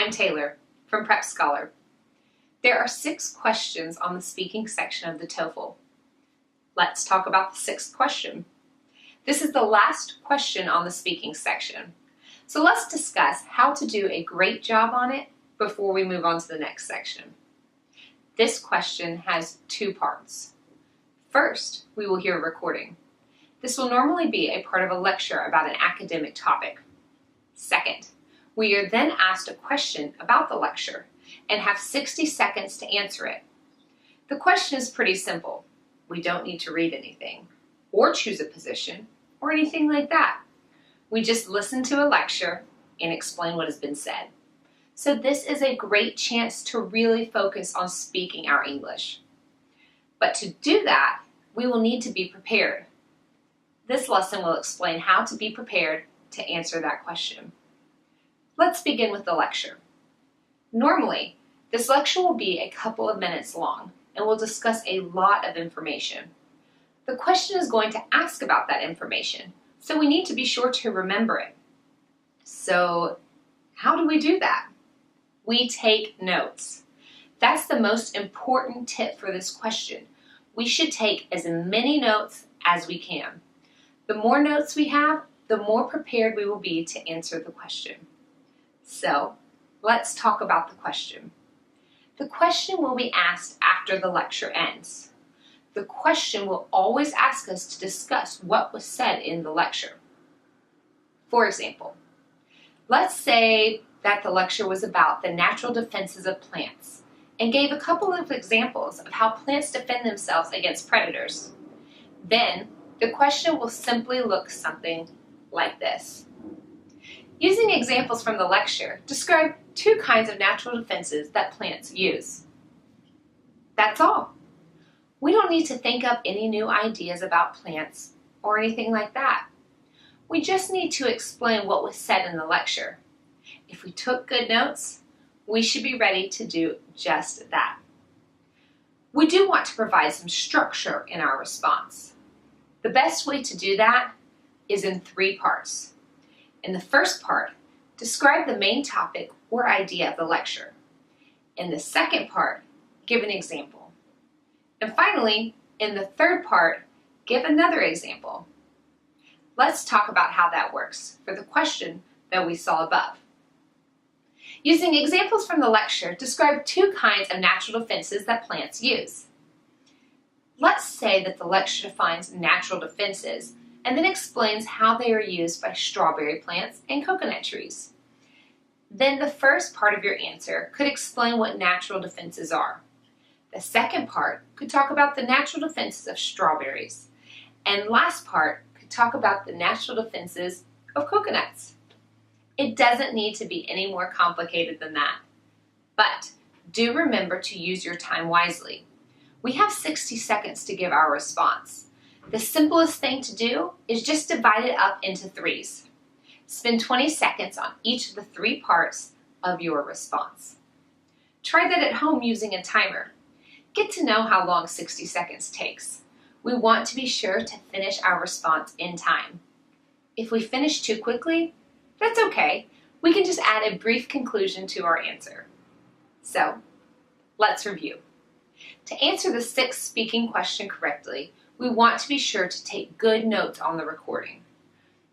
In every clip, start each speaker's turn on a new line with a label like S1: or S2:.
S1: I'm Taylor from PrepScholar. There are 6 questions on the speaking section of the TOEFL. Let's talk about the 6th question. This is the last question on the speaking section. So let's discuss how to do a great job on it before we move on to the next section. This question has 2 parts. First, we will hear a recording. This will normally be a part of a lecture about an academic topic. Second, we are then asked a question about the lecture and have 60 seconds to answer it. The question is pretty simple. We don't need to read anything, or choose a position, or anything like that. We just listen to a lecture and explain what has been said. So this is a great chance to really focus on speaking our English. But to do that, we will need to be prepared. This lesson will explain how to be prepared to answer that question. Let's begin with the lecture. Normally, this lecture will be a couple of minutes long and will discuss a lot of information. The question is going to ask about that information, so we need to be sure to remember it. So, how do we do that? We take notes. That's the most important tip for this question. We should take as many notes as we can. The more notes we have, the more prepared we will be to answer the question. So, let's talk about the question. The question will be asked after the lecture ends. The question will always ask us to discuss what was said in the lecture. For example, let's say that the lecture was about the natural defenses of plants and gave a couple of examples of how plants defend themselves against predators. Then, the question will simply look something like this. Using examples from the lecture, describe 2 kinds of natural defenses that plants use. That's all. We don't need to think up any new ideas about plants or anything like that. We just need to explain what was said in the lecture. If we took good notes, we should be ready to do just that. We do want to provide some structure in our response. The best way to do that is in 3 parts. In the first part, describe the main topic or idea of the lecture. In the second part, give an example. And finally, in the third part, give another example. Let's talk about how that works for the question that we saw above. Using examples from the lecture, describe 2 kinds of natural defenses that plants use. Let's say that the lecture defines natural defenses and then explains how they are used by strawberry plants and coconut trees. Then the first part of your answer could explain what natural defenses are. The second part could talk about the natural defenses of strawberries. And last part could talk about the natural defenses of coconuts. It doesn't need to be any more complicated than that. But do remember to use your time wisely. We have 60 seconds to give our response. The simplest thing to do is just divide it up into 3s. Spend 20 seconds on each of the 3 parts of your response. Try that at home using a timer. Get to know how long 60 seconds takes. We want to be sure to finish our response in time. If we finish too quickly, that's okay. We can just add a brief conclusion to our answer. So, let's review. To answer the 6th speaking question correctly, we want to be sure to take good notes on the recording.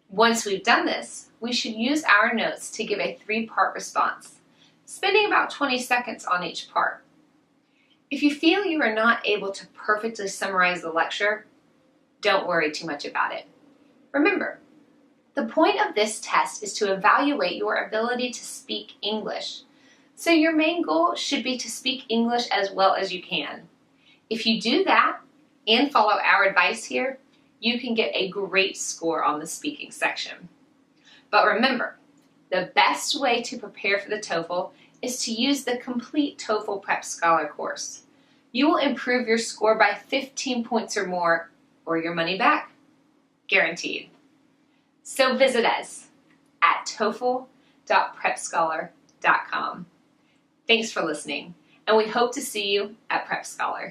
S1: Once we've done this, we should use our notes to give a 3-part response, spending about 20 seconds on each part. If you feel you are not able to perfectly summarize the lecture, don't worry too much about it. Remember, the point of this test is to evaluate your ability to speak English. So your main goal should be to speak English as well as you can. If you do that and follow our advice here, you can get a great score on the speaking section. But remember, the best way to prepare for the TOEFL is to use the complete TOEFL PrepScholar course. You will improve your score by 15 points or more, or your money back. Guaranteed. So visit us at TOEFL.PrepScholar.com. Thanks for listening, and we hope to see you at PrepScholar.